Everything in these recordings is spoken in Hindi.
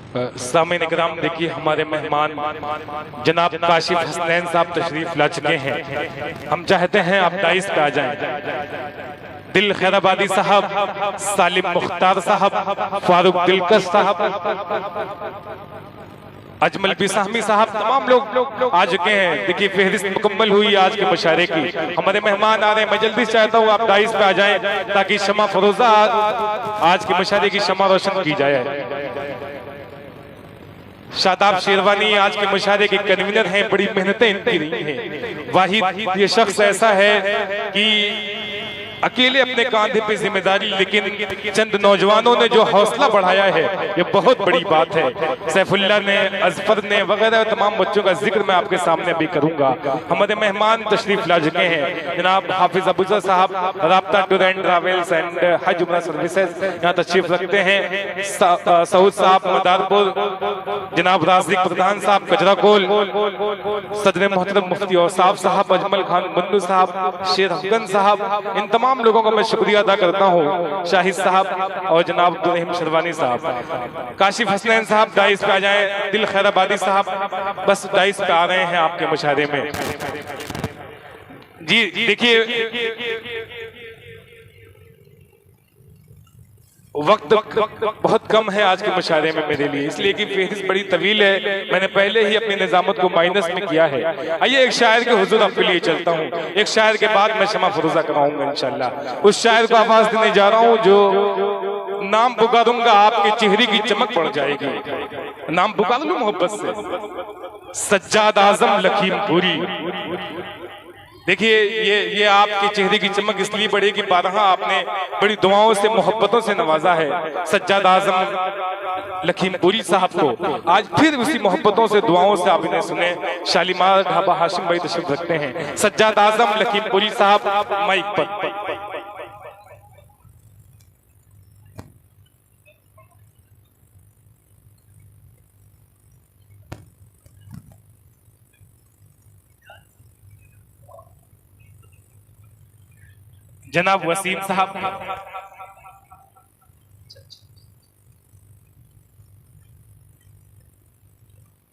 सामईन इकराम, देखिए हमारे मेहमान जनाब काशिफ हसनैन साहब तशरीफ ला चुके हैं। हम चाहते हैं आप दाइस पे आ जाएं। दिल खैराबादी साहब, सालिम मुख्तार साहब, फारूक दिलकश साहब, अजमल बिसाहमी साहब, तमाम लोग आ चुके हैं। देखिए फहरिस्त मुकम्मल हुई आज के मुशायरे की। हमारे मेहमान आ रहे हैं। मैं जल्दी से चाहता हूँ आप दाइस पे आ जाएं ताकि शमा फरोजा आज के मुशायरे की शमा रोशन की जाए। शादाब शेरवानी आज के मुशायरे के कन्वीनर हैं। बड़ी मेहनतें इनकी रही हैं। वाहिद ये शख्स ऐसा है कि अकेले अपने कांधे पे जिम्मेदारी, लेकिन चंद नौजवानों ने जो हौसला बढ़ाया है ये बहुत बड़ी बात है। सैफुल्लाह ने, अजफर ने वगैरह तमाम बच्चों का जिक्र मैं आपके सामने भी करूंगा। हमारे मेहमान तशरीफ ला चुके हैं। जनाब हाफिज अबूजर साहब, राब्ता टूर एंड ट्रैवल्स एंड हज उमरा सर्विसेज, यहाँ तशरीफ रखते हैं। सऊद साहब मदारपुर, जनाब राशिक प्रधान साहब कजराकोल, सदर मोहतरम मुफ्ती औसाफ साहब, अजमल खान मुन्नू साहब, शेर अफगन साहब, इन तमाम लोगों का मैं शुक्रिया अदा करता हूँ। शाहिद साहब और जनाब अब्दुल शरवानी साहब। काशिफ हसनैन साहब दाइस पे आ जाएं। दिल खैराबादी साहब बस दाइस पे आ रहे हैं आपके मुशायरे में। जी देखिए वक्त बहुत कम है आज के मुशायरे में मेरे लिए, इसलिए कि फहरिस्त बड़ी तवील है। मैंने पहले ही अपनी निजामत को माइनस में किया है। आइए एक शायर के हुजूर आपके लिए चलता हूँ। एक शायर के बाद मैं शमा फरोजा कराऊंगा इंशाल्लाह। उस शायर को आवाज देने जा रहा हूँ जो नाम पुकारूंगा आपके चेहरे की चमक पड़ जाएगी। नाम पुकार लूं मोहब्बत से, सज्जाद आजम लखीमपुरी। देखिए ये आपके चेहरे की चमक इसलिए बढ़ेगी, बारहा आपने बड़ी दुआओं से मोहब्बतों से नवाजा है सज्जाद आजम लखीमपुरी साहब को। आज फिर उसी मोहब्बतों से दुआओं से आप इन्हें सुने। शालीमार ढाबा हाशिम भाई तशरीफ रखते हैं। सज्जाद आजम लखीमपुरी साहब माइक पर। जनाब वसीम साहब,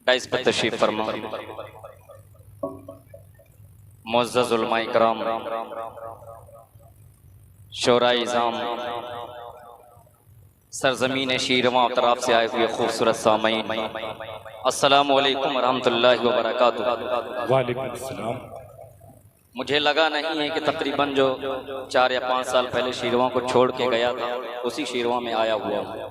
डाइस पर तशरीफ फरमा। मुअज़्ज़ज़ उलमा इकराम, शोरा इज़ाम, सरजमीन शीरवां तरफ से आए हुए खूबसूरत सामईन, अस्सलामु अलैकुम वरहमतुल्लाहि वबरकातुहू। वालेकुम अस्सलाम। मुझे लगा नहीं है कि तकरीबन जो 4 या 5 साल पहले शीरवां को छोड़ के गया था उसी शीरवां में आया हुआ हूँ,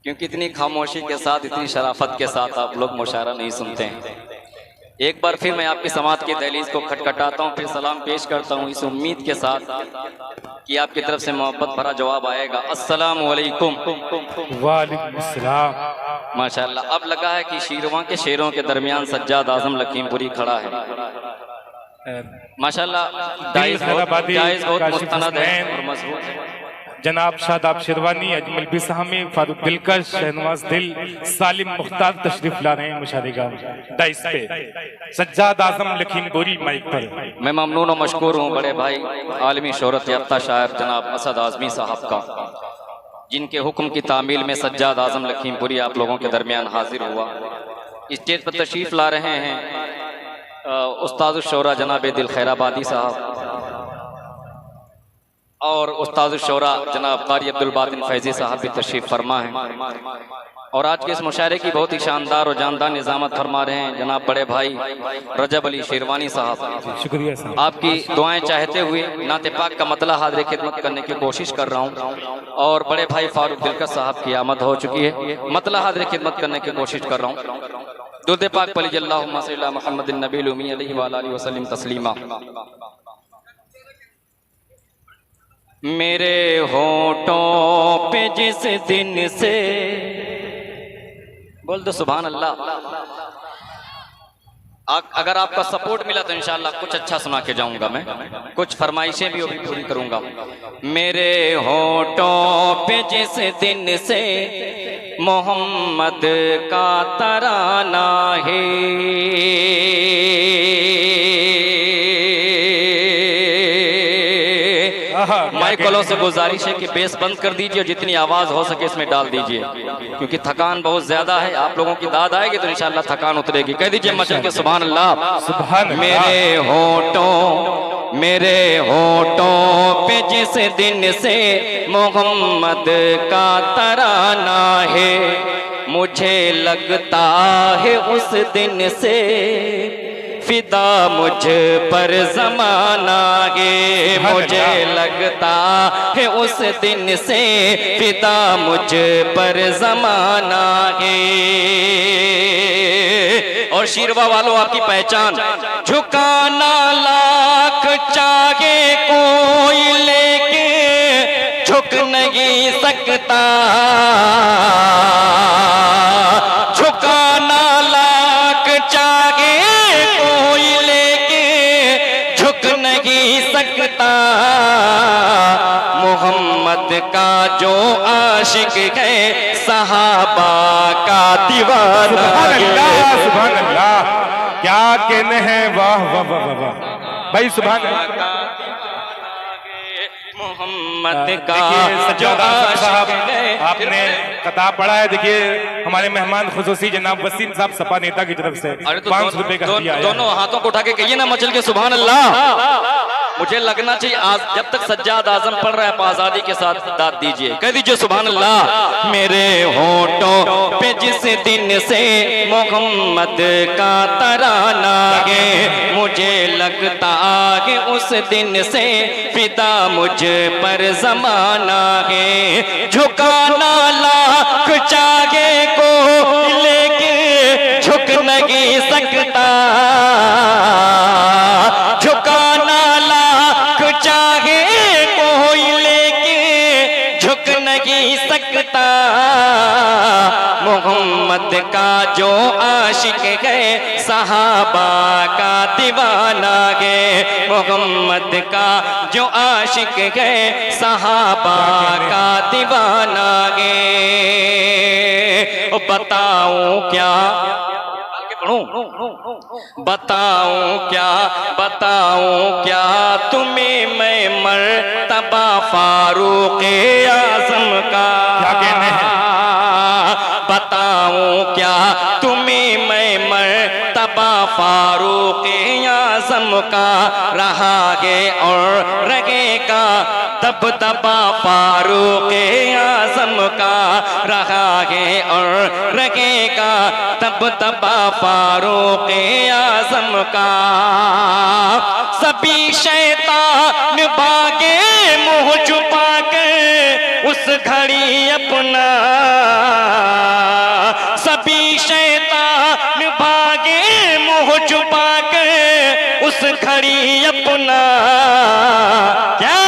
क्योंकि इतनी खामोशी के साथ, इतनी शराफत के साथ आप लोग मुशायरा नहीं सुनते हैं। एक बार फिर मैं आपकी समात की दहलीज को खटखटाता हूँ, फिर सलाम पेश करता हूँ इस उम्मीद के साथ कि आपकी तरफ से मोहब्बत भरा जवाब आएगा। अस्सलामु अलैकुम। वालेकुम अस्सलाम। माशाअल्लाह, अब लगा है कि शीरवां के शेरों के दरमियान सज्जाद आजम लखीमपुरी खड़ा है। माशाअल्लाह, दाइस बहुत मुस्तनद है और मजबूत है। जनाब शादाब शेरवानी, अजमल बिसाहमी, फारूक दिलकश, शहनवाज दिल, सालिम मुख्तार तशरीफ ला रहे हैं मुशायरे दाइस पे। सज्जाद आजम लखीमपुरी माइक पर। मैं ममनून और मशकूर हूँ बड़े भाई आलमी शोहरत याफ्ता शायर जनाब असद आजमी साहब का, जिनके हुक्म की तामील में सज्जाद आजम लखीमपुरी आप लोगों के दरमियान हाजिर हुआ। स्टेज पर तशरीफ ला रहे हैं उस्ताद शोरा जनाब दिल खैराबादी साहब और उस्ताद शोरा जनाब कारी अब्दुल बातिन फैजी साहब भी तशरीफ फरमा हैं। और आज के इस मुशायरे की बहुत ही शानदार और जानदार निजामत फरमा रहे हैं जनाब बड़े भाई रजब अली शेरवानी साहब। शुक्रिया साहब। आपकी दुआएं चाहते हुए नाते पाक का मतला हाज़िर खिदमत करने की कोशिश कर रहा हूँ। और बड़े भाई फारूक दिलकश साहब की आमद हो चुकी है, मतला हाज़िर खिदमत करने की कोशिश कर रहा हूँ। दुरूद पाक पढ़िए, अल्लाहुम्मा सल्ली अला मुहम्मदिन नबील उम्मी अलैहि व आलिहि वसल्लम तस्लीमा। मेरे होठों पे जिस दिन से, बोल दो सुभान अल्लाह। अगर आपका सपोर्ट मिला तो इंशाअल्लाह कुछ अच्छा सुना के जाऊंगा। मैं कुछ फरमाइशें भी पूरी करूंगा। मेरे होठों पे जिस दिन से मोहम्मद का तराना है, माइक वालों से गुजारिश है कि बेस बंद कर दीजिए, जितनी आवाज हो सके इसमें डाल दीजिए, क्योंकि थकान बहुत ज्यादा है। आप लोगों की दाद आएगी तो इंशाल्लाह थकान उतरेगी। कह दीजिए मचल के सुभान अल्लाह। सुभान मेरे होठों पे जिस दिन से मोहम्मद का तराना है, मुझे लगता है उस दिन से फिदा मुझ पर जमाना गे। मुझे लगता है उस दिन से फिदा मुझ पर जमाना गे। और शीरवा वालों आपकी पहचान, झुकाना लाख चाहे कोई लेके झुक नहीं सकता, झुकाना लाख चाहे कोई लेके झुक नहीं सकता। मोहम्मद का जो आशिक है सहाबा का दीवाना। सुभान अल्लाह, क्या कहने हैं, वाह वाह वाह वाह वाह भाई, सुभान अल्लाह। मोहम्मद का जो आशिक है। आपने किताब पढ़ा है, देखिए हमारे मेहमान खुसूसी जनाब वसीम साहब सपा नेता की तरफ से 500 रुपए का हदिया आया। दोनों हाथों को उठा के कहिए ना मचल के सुभान अल्लाह। मुझे लगना चाहिए आज जब तक सज्जाद आजम पढ़ रहा है आप आजादी के साथ दाद दीजिए, कह दीजिए सुभान अल्लाह। मेरे होठों पे जिस दिन से मोहम्मद का तराना है, मुझे लगता है उस दिन से फिदा मुझ पर जमाना है। झुकाना लाख चाहे को लेके झुक नहीं सकता, झुकाना लाख चाहे कोई लेके झुक नहीं सकता। मोहम्मद का जो आशिक है सहाबा का दीवाना है। मोहम्मद का जो आशिक है सहाबा का दीवाना है। बताऊं क्या, बताऊं क्या तुम्हें मैं मर्तबा फारूक आजम का। क्या कहने हैं? बताऊं क्या तुम्हें मैं मर्तबा फारूक आजम का, रहा है और रहेगा दबदबा फारूक आजम का, रहा है और रहेगा दबदबा फारूक आजम का। सभी शैतान भागे मुंह छुपा के उस घड़ी अपना, सभी शैतान भागे मुंह छुपा के उस घड़ी अपना। क्या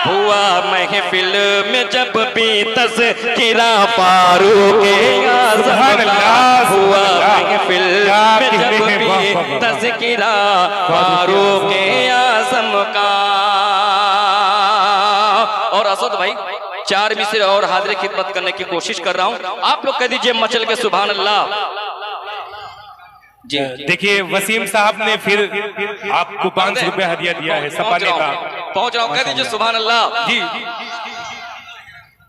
हुआ महफिल में जब भी तज़किरा फारूक आज़म का, हुआ महफिल में जब भी तज़किरा फारूक आज़म का। और असद भाई 4 मिसरे और हाजिर खिदमत करने की कोशिश कर रहा हूं, आप लोग कह दीजिए मचल के सुभान अल्लाह। जी देखिए वसीम साहब ने फिर आपको 500 रुपए हदिया दिया है, सपा नेता। पहुंच रहा हूं, कह दीजिए सुभान अल्लाह। जी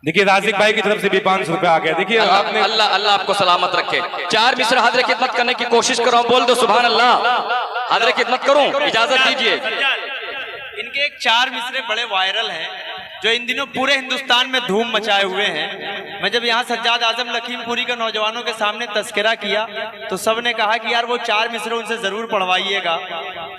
देखिए राजिक भाई की तरफ से भी 500 रुपए आ गया। देखिए आपने, अल्लाह अल्लाह आपको सलामत रखे। 4 मिसरे हाजिर खिदमत करने की कोशिश कर रहा हूं, बोल दो सुभान अल्लाह। हाजिर खिदमत करूं, इजाजत दीजिए। इनके एक 4 मिसरे बड़े वायरल हैं जो इन दिनों पूरे हिंदुस्तान में धूम मचाए हुए हैं। मैं जब यहाँ सज्जाद आजम लखीमपुरी के नौजवानों के सामने तस्करा किया तो सब ने कहा कि यार वो 4 मिसरे उनसे जरूर पढ़वाइएगा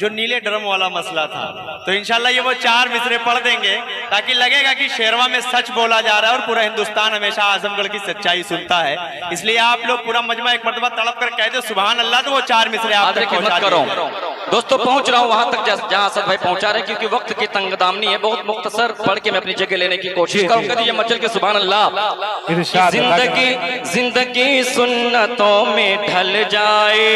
जो नीले ड्रम वाला मसला था। तो इंशाल्लाह ये वो 4 मिसरे पढ़ देंगे ताकि लगेगा कि शेरवा में सच बोला जा रहा है और पूरा हिंदुस्तान हमेशा आजमगढ़ की सच्चाई सुनता है। इसलिए आप लोग पूरा मजमा एक मरतबा तड़प कर कह दो सुभान अल्लाह, तो वो 4 मिसरे आप तक पहुंचा देंगे। दोस्तों पहुंच रहा हूं वहां तक जहां असद भाई पहुंचा रहे हैं, क्योंकि वक्त की तंगदामनी है। बहुत मुख्तसर पढ़ के मैं अपनी जगह लेने की कोशिश करूंगा। ये मचल के सुभान अल्लाह। जिंदगी सुन्नतों में ढल जाए,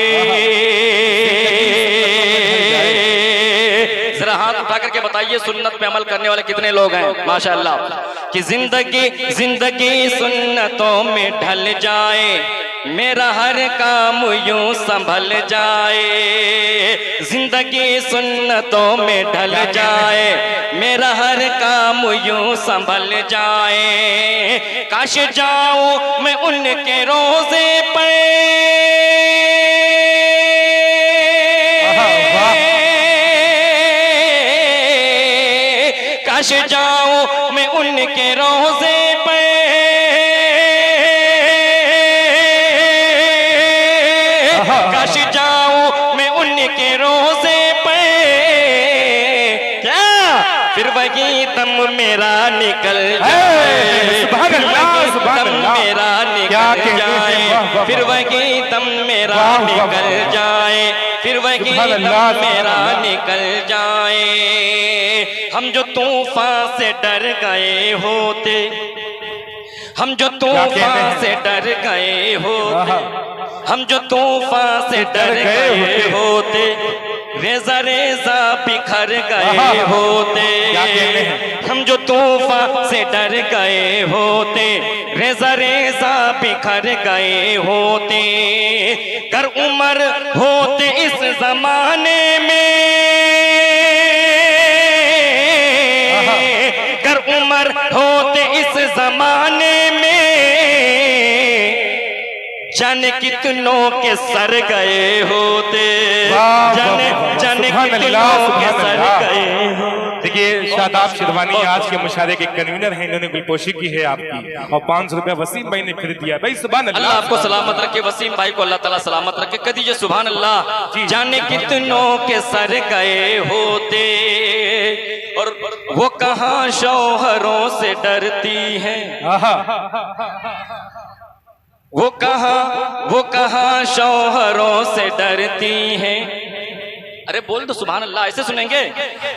जरा हाथ उठा करके बताइए सुन्नत पे अमल करने वाले कितने लोग हैं माशाअल्लाह। कि जिंदगी सुन्नतों में ढल जाए, मेरा हर काम यूं संभल जाए, जिंदगी सुन्नतों में ढल जाए, मेरा हर काम यूं संभल जाए। काश जाऊं मैं उनके रोजे पे, काश जाऊं मैं उनके रोजे पे, काश जाऊं मैं उनके रोजे पे। क्या फिर वही दम मेरा निकल जाए, फिर वही दम मेरा निकल जाए, फिर वही दम मेरा निकल जाए, फिर वही दम मेरा निकल जाए। हम जो तूफान से डर गए होते, हम जो तूफान से डर गए होते, हम जो तूफान से डर गए होते, रेजा रेजा बिखर गए होते। हम जो तूफान से डर गए होते, रेजा रेजा बिखर गए होते। कर उमर होते इस जमाने में, कर उमर होते इस जमाने में, जाने कितनों के सर गए होते, जाने कितनों के सर गए होते। देखिए शादाब शिरवानी आज के मुशायरे के कन्वीनर हैं, इन्होंने गुलपोशी की है आपकी, और 500 रुपया वसीम भाई ने फिर दिया। भाई सुभान अल्लाह, अल्लाह आपको सलामत रखे, वसीम भाई को अल्लाह ताला सलामत रखे। कदी जो सुभान अल्लाह। जाने कितनों के सर गए होते, और वो कहाँ शौहरों से डरती है, वो कहाँ शौहरों से डरती है। अरे बोल तो सुभान अल्लाह, ऐसे सुनेंगे।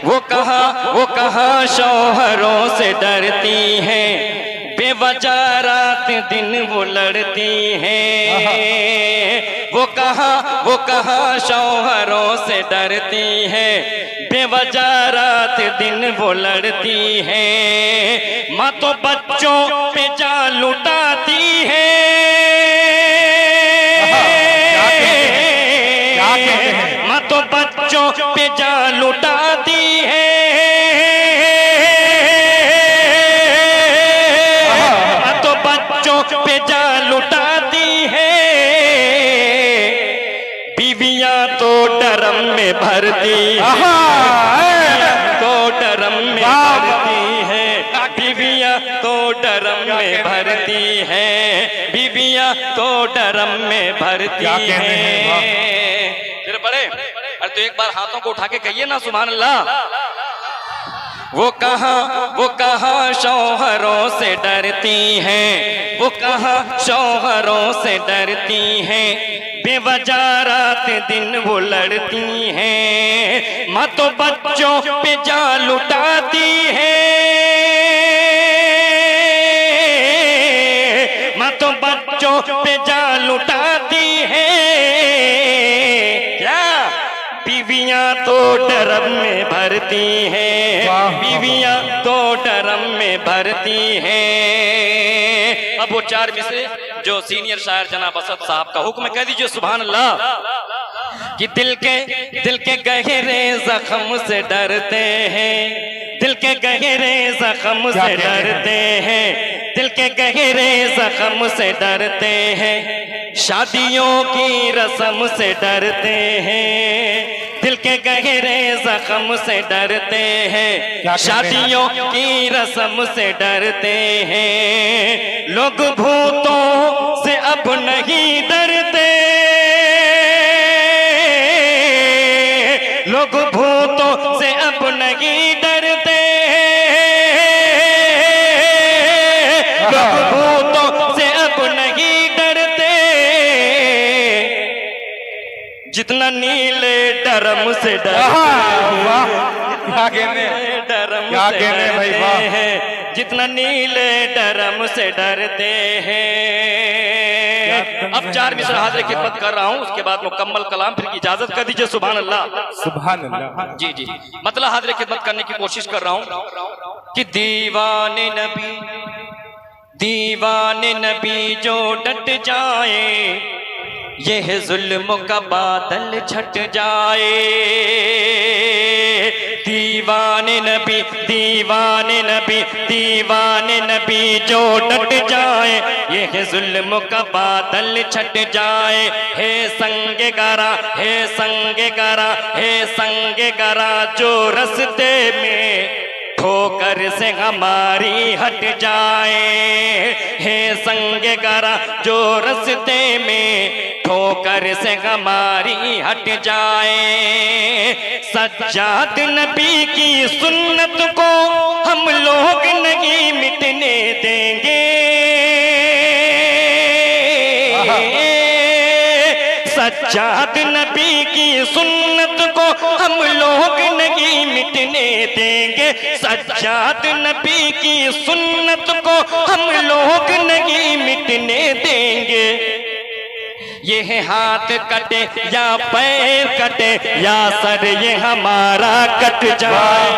वो कहाँ शौहरों से डरती है, बेवजह रात दिन वो लड़ती है। वो कहाँ शौहरों से डरती है, बेवजह रात दिन वो लड़ती है। माँ तो बच्चों पे जान लुटाती है, माँ तो बच्चों पे जान लुटाती है, माँ तो बच्चों पे जान लुटाती है। बीवियां तो डरम में भरती है, तो डरम में भरती है, बीवियां तो डरम में भरती है, बीवियां तो डरम में भरती है। फिर पढ़े, अरे तो एक बार हाथों को उठा के कहिए ना सुभान अल्लाह। वो कहाँ शौहरों से डरती हैं, वो कहाँ शौहरों से डरती हैं, बेवजह रात दिन वो लड़ती हैं। माँ तो बच्चों पे जान लुटाती है, माँ तो बच्चों पे जान लुटाती है। क्या बीवियां तो डरम में भरती हैं, बीवियां तो डरम में भरती हैं। अब वो चार मिसरे जो सीनियर शायर जनाब असद साहब का हुक्म, कह दीजिए सुभान अल्लाह। कि दिल के गहरे जख्म से डरते हैं, दिल के गहरे जख्म से डरते हैं, दिल के गहरे जख्म से डरते हैं, शादियों की रस्म से डरते हैं, दिल के गहरे जख्म से डरते हैं, शादियों की रस्म से डरते हैं। लोग भूतों से अब नहीं डरते, लोग भूतों से अब नहीं डरते, लोग भूतों से अब नहीं डरते। जितना नीले डरम से डरते हैं, जितना नीले डरम से डरते हैं। अब चार मिसरा हाजिर खिदमत कर रहा हूँ, उसके बाद मुकम्मल कलाम, फिर इजाजत कर दीजिए सुभान अल्लाह। सुभान अल्लाह। जी जी, मतलब हाजिर खिदमत करने की कोशिश कर रहा हूँ कि दीवाने नबी दीवाने नबी जो डट जाए यह जुल्म का बादल छट जाए। दीवाने नबी दीवाने नबी दीवाने नबी जो डट जाए यह जुल्म का बादल छट जाए। हे संग गरा हे संग गरा हे संग गरा जो रस्ते में ठोकर से हमारी हट जाए। हे संग गरा जो रस्ते में ठोकर से हमारी हट जाए। सज्जाद नबी की सुन्नत को हम लोग नहीं मिटने देंगे। सज्जाद नबी की सुन्नत को हम लोग नहीं मिटने देंगे। सज्जाद नबी की सुन्नत को हम लोग नहीं मिटने देंगे। यह हाथ कटे या पैर कटे या सर ये हमारा कट जाए।